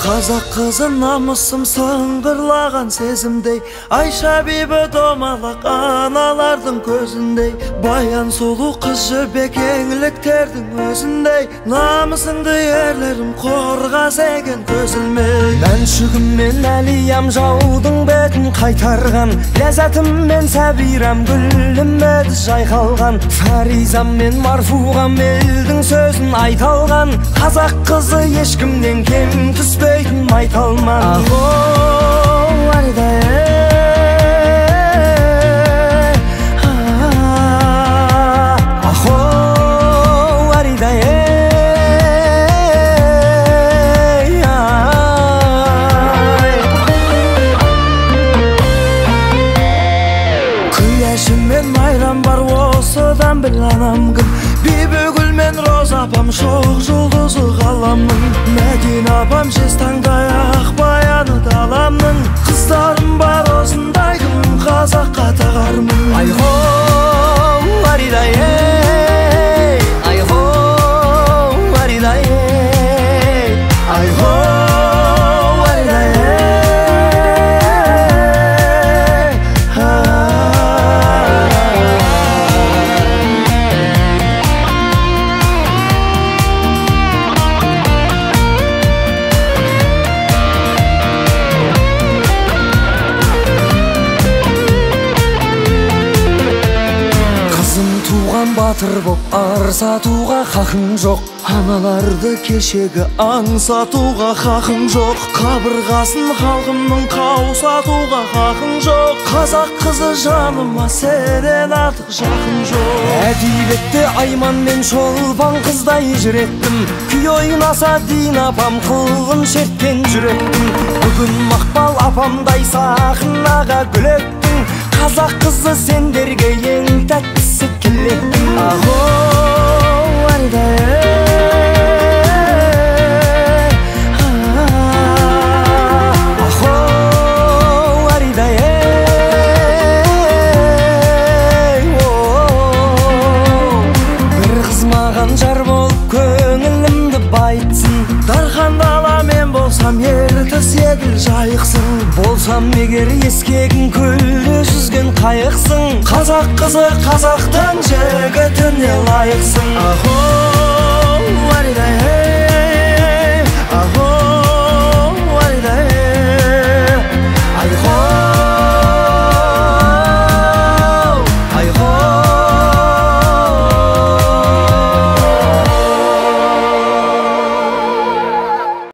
Қазақ қызы намысым сыңғырлаған сезімдей, Айша бибі домалақ аналардың көзіндей, Баян сұлу қыз жібек еңліктердің өзіндей, намысыңды ерлерім қорғас екен көзілмей. Мәншүгім мен әлиям жаудың бетін қайтарған, ләззатым мен сәбирам гүлім еді жайқалған, Фаризам мен Марфуғам елдің сөзін айталған, қазақ қызы ешкімнен кем түспейтін майталман. Ахо, аридай, ахо, аридай, күләшім мен майрам бар осыдан біл анам кім, бибігүл мен роза апам шоқ жұлдызы ғаламның, Мәдина апам жез таңдай ақ баяны даламның, қыздарым бар осындай кім қазаққа тағармын. Айхо, аридай, айхо, аридай, айхо, аридай, батыр боп арсатуға хақың жоқ, аналарды кешегі аңсатуға хақың жоқ, қабырғасын халқымның қаусатуға хақың жоқ, қазақ қызы жаныма сенен артық жақын жоқ. Әдебиетте Айман мен Шолпан қыздай жүреттім, күй ойнаса Дин апам қылғын шерткен жүректім, бүгін Мақпал апамдай сахнаға гүлеттің, қазақ қызы сендерге ең тәттісі келеттің. Ахо, аридай, ахо, аридай, бір қыз маған жар болып көңілімді байтсын, дархан дала мен болсам ертіс еділ жайықсың, болсам егер ескегін көлде жүзген қайықсың, қазақ қызы қазақтың жігітіне лайықсың. Ахо, аридай,